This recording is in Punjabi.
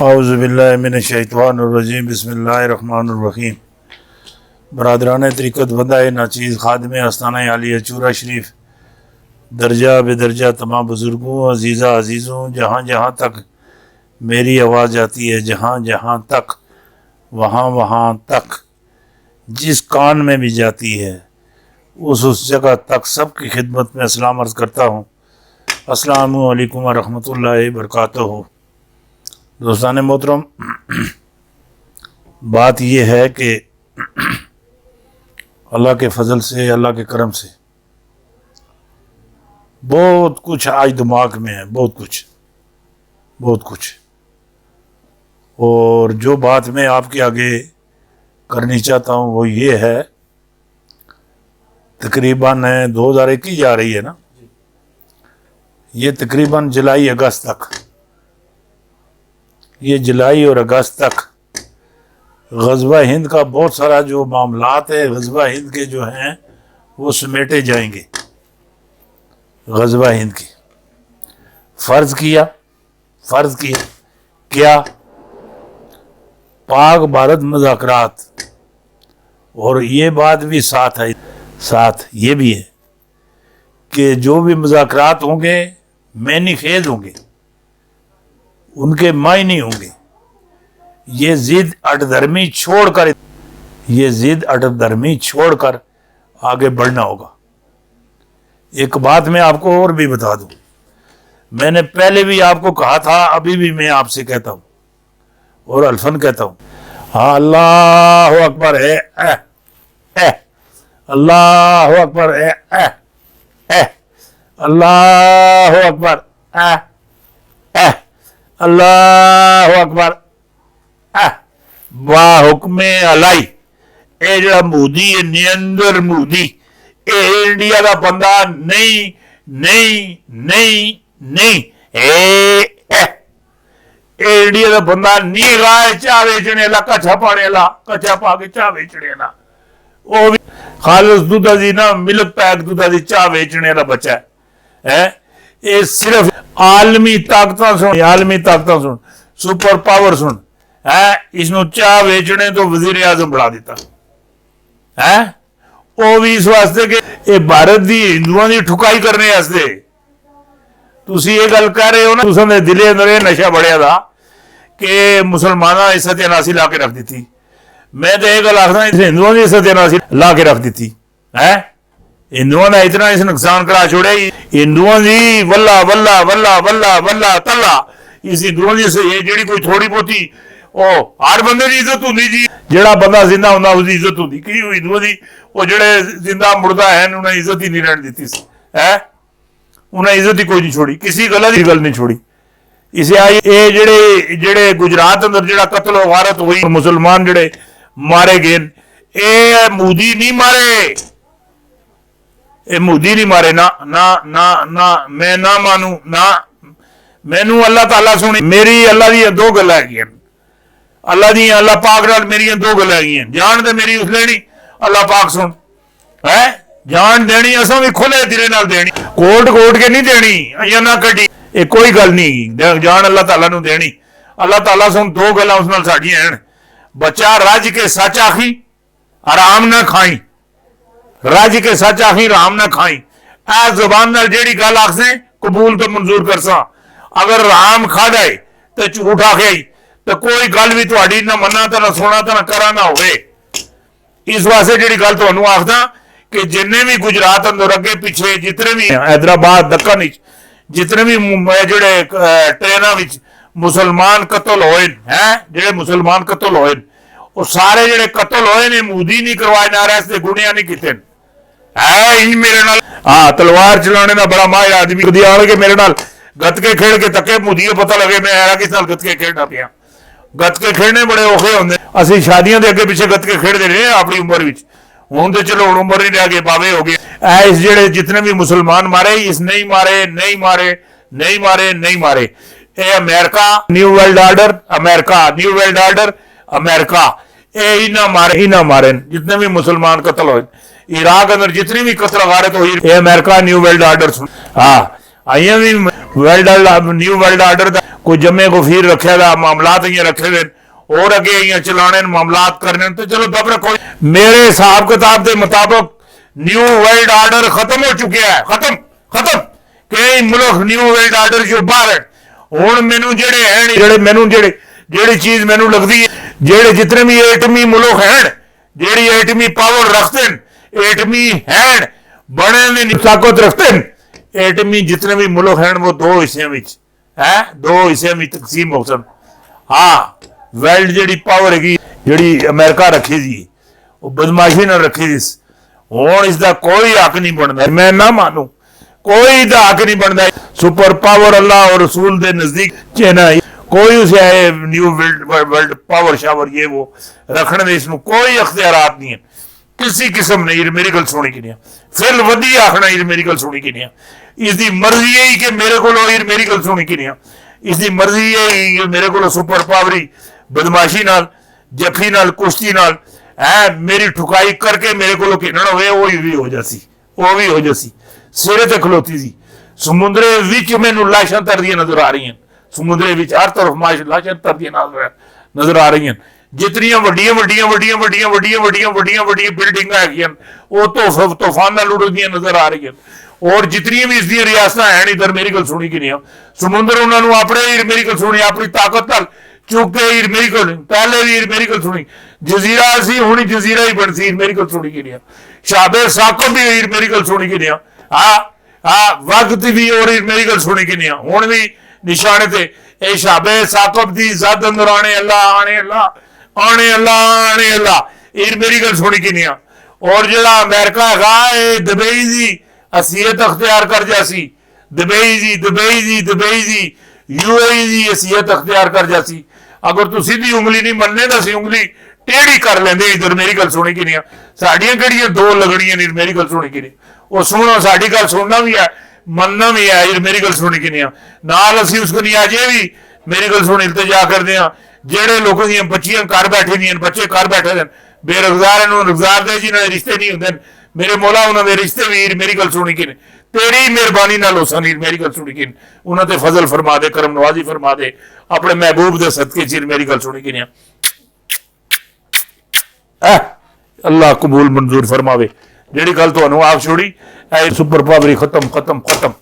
اعوذ باللہ من الشیطان الرجیم بسم اللہ الرحمن الرحیم۔ برادران طریقت بندہ ناچیز خادم آستانہ عالیہ چورا شریف، درجہ بدرجہ تمام بزرگوں عزیزوں، جہاں جہاں تک میری آواز جاتی ہے، جہاں جہاں تک وہاں تک جس کان میں بھی جاتی ہے اس جگہ تک سب کی خدمت میں اسلام عرض کرتا ہوں۔ السلام علیکم ورحمۃ اللہ وبرکاتہ۔ دوستان محترم، بات یہ ہے کہ اللہ کے فضل سے، اللہ کے کرم سے بہت کچھ آج دماغ میں ہے، بہت کچھ اور جو بات میں آپ کے آگے کرنی چاہتا ہوں وہ یہ ہے، تقریباً 2021 جا رہی ہے نا، یہ تقریباً جولائی اگست تک، یہ جولائی اور اگست تک غزوہ ہند کا بہت سارا جو معاملات ہے غزوہ ہند کے جو ہیں وہ سمیٹے جائیں گے۔ غزوہ ہند کی فرض کیا کیا پاک بھارت مذاکرات، اور یہ بات بھی ساتھ یہ بھی ہے کہ جو بھی مذاکرات ہوں گے معنی خیز ہوں گے، ان کے معنی ہوں گے۔ یہ ضد اٹ دھرمی چھوڑ کر آگے بڑھنا ہوگا۔ ایک بات میں آپ کو اور بھی بتا دوں، میں نے پہلے بھی آپ کو کہا تھا، ابھی بھی میں آپ سے کہتا ہوں اور الفن کہتا ہوں، ہاں اللہ اکبر ہے، اللہ اکبر ہے، اللہ اکبر، اللہ اکبر، با حکم علائی۔ اے جڑا مودی ہے، نریندر مودی، اے انڈیا دا بندہ نہیں، اے انڈیا دا بندہ نہیں رہا ہے، چاہ ویچنے والا، کچھا پانے والا، کچھا پا کے چاہ ویچنے والا، وہ بھی خالص دودھا دی نا، ملک پیک دودھا دی چاہ ویچنے والا بچہ ہے۔ یہ صرف عالمی طاقتاں سن، سپر پاور سن، اس نو چاہ ویچنے تو وزیر اعظم بڑھا دیتا ہے، وہ بھی اس واسطے کہ یہ بھارت دی ہندوؤں دی ٹھکائی کرنے واسطے۔ تسی یہ گل کہہ رہے ہو نا، تساں دے دلے اندر یہ نشہ بڑھیا تھا کہ مسلماناں دی ستیہ ناسی لا کے رکھ دیتی۔ میں تو یہ گل آخنا ہندوؤں دی ستیہ ناسی لا کے رکھ دیتی ہے۔ ہندوؤں نے اتنا اس نقصان کرا چھوڑے، ہندوؤں دی واللہ تلا، اس ہندوؤں دی یہ جیڑی کوئی تھوڑی بہتی ہر بندے کی عزت ہوں جی، جڑا بندہ زندہ ہوں اس کی عزت ہوں کی ہندوؤں دی، وہ جڑے زندہ مردہ ہیں انہیں عزت ہی نہیں رہن دیتی سی، انہیں عزت ہی کوئی نہیں چھوڑی، کسی غلط گل نہیں چھوڑی۔ اسے آئی یہ جڑے گجرات اندر جڑا قتل و غارت ہوئی، مسلمان جڑے مارے گئے، اے مودی نہیں مارے، اے مودی نہیں مارے، نہ میں نہ مانوں، نہ مینوں اللہ تعالیٰ سنی، میری اللہ دی دو گلاں ہیں، اللہ پاک نال میری دو گلاں ہیں، جان تے میری اس لینی، اللہ پاک سن، جان دینی اساں بھی کھلے دلے نال دینی، کوٹ کے نہیں دینی یا نہ کڈی، یہ کوئی گل نہیں، جان اللہ تعالیٰ نو دینی، اللہ تعالیٰ سن دو گلاں اس نال ساڈیاں ہیں، بچہ رج کے سچ آکھی حرام نہ کھائیں، رج کے سچ آخی رام نہ کھائیں، اے زبان نال جیڑی گل آخسیں قبول تو منظور کرساں، اگر رام کھا جائے تو جھوٹ آخے تو کوئی گل بھی تہاڈی نہ منا تو نہ سونا تو نہ کرا نہ ہوئے۔ اس واسطے جیڑی گل تہانوں آخدا کہ جننے بھی گجرات اندر اگے پیچھے جتنے بھی حیدرآباد دکن وچ جتنے بھی جڑے ٹریناں وچ مسلمان قتل ہوئے ہیں، جڑے مسلمان قتل ہوئے، وہ سارے جڑے قتل ہوئے نے مودی نہیں کروائے، نارے سے گنیا نہیں کیتے میرے نال، ہاں تلوار چلانے کا بڑا ماہر آدمی کدی آ کے میرے نال گتکے کھیل کے تکے مودی پتہ لگے میں آیا کس نال گتکے کھیلنا پیا۔ گتکے کھیلنے بڑے اوکھے ہوندے، اسی شادیاں دے اگے پیچھے گتکے کھیلتے رہے اپنی عمر وچ، ہوں تو چلو ہوں عمر نہیں رہ گئے، باوے ہو گئے۔ اس جڑے جتنے بھی مسلمان مارے، اس نہیں مارے، اے امریکہ نیو ورلڈ آرڈر، امریکہ اے نہ مارے جتنے بھی مسلمان قتل ہوئے، عراق اندر جتنی بھی قتل غارت ہوئی، اے امریکہ نیو ورلڈ آرڈر سن، ہاں آئیے بھی نیو ورلڈ آرڈر कोई जम्मे को फिर रखे दा मामलात इयां रखे दे और अगे इयां चलाने मामलात करने तो चलो दब रखो। मेरे हिसाब किताब के मुताबिक न्यू वर्ल्ड आर्डर खत्म हो चुका है, खत्म खत्म। कई मुल्क न्यू वर्ल्ड आर्डर जो बाहर है। हुण मैनू जेड़े हैं जेड़े मैनू जेड़ी चीज मैनू लगती है, जेड़े जितने भी एटमी मुल्क हैं, जेड़ी एटमी पावर रखते हैं, एटमी हैंड बने ताकत रखते हैं, एटमी जितने भी मुल्क हैं वो दो हिस्सों में है, दो हिस्सों में तकसीम हो सन। हाँ वर्ल्ड जी पावर हैगी जी अमेरिका रखी थी वो बदमाशी ना रखी थी। हुण इसका कोई हक नहीं बनता, मैं ना मानू कोई दा हक नहीं बनता। सुपर पावर अल्लाह और रसूल के नजदीक चेना कोई उसे न्यू वर्ल्ड पावर शावर ये वो रखने दे इसमें कोई अख्तियारात नहीं है किसी किस्म ने। मेरी गल सुनी कि नहीं फिर वधी आखना मेरी गल सुनी कि नहीं इसकी मर्जी है कि मेरे को मेरी गल सुनी कि नहीं इसकी मर्जी है मेरे को सुपर पावरी बदमाशी नाल जफी नाल कुश्ती नाल है मेरी ठुकाई करके मेरे को खेलना हो भी हो जासी, वो भी हो जासी। सिरे ते खलोती सी समुद्रे विच मैनू लाशां तरदियां नजर आ रही हैं, समुद्रे विच हर तरफ लाशां तरदियां नजर आ रही हैं। जितनियां वड्डियां वड्डियां वड्डियां वड्डियां वड्डियां वड्डियां वड्डियां वड्डियां बिल्डिंगां हैगियां वो तो तूफान नाल उड़दियां नजर आ रही हैं। और जितनी भी इसदी रियासतां हैं इधर मेरी गल सुनी कि नहीं समुद्र उन्होंने अपने मेरी गल सुनी अपनी ताकत नाल चुक के मेरी गल पहले भी मेरी गल सुनी जजीरा सी हुणी जजीरा ही बन सी मेरी गल सुनी कि नहीं शाबे साकब भी मेरी गल सुनी कि नहीं हाँ वक्त भी और मेरी गल सुनी कि नहीं हुण भी निशाने ते ए शाबे साकब दी ज़ात अंदर आने अल्लाह आने अल्लाह आने अल्लाह आने अल्लाह मेरी गल सुनी कि नहीं। और जो अमेरिका है दुबई की हसीयत अख्तियार कर जासी, दुबई जी यूएई की हसीयत अख्तियार कर जासी। अगर तू सीधी उंगली नहीं मनने तो असी उंगली टेढ़ी कर लेंदे इधर मेरी गल सुनी कि नहीं साड़ियां किहड़ियां दो लगनियां नहीं मेरी गल सुनी कि नहीं वो सुनो साड़ी गल सुनना भी है मनना भी है मेरी गल सुनी कि नहीं नाल असी उसको नहीं अजे भी मेरी गल सुनी इल्तजा करते हैं जेड़े लोगों दी बच्चियां घर बैठे दी बच्चे घर बैठे दे बेरोजगार रोजगार दे जिन्होंने रिश्ते नहीं होंगे मेरे मौला उन्होंने रिश्ते भी मेरी गल सुनी कि तेरी मेहरबानी नाल होसन मेरी गल सुनी कि उन्होंने फजल फरमा दे करम नवाजी फरमा दे अपने महबूब दे सदके चिर मेरी गल सुनी कि अल्लाह कबूल मंजूर फरमावे। जेड़ी गल तुहानू आप छोड़ी सुपर पावरी खत्म खत्म खत्म।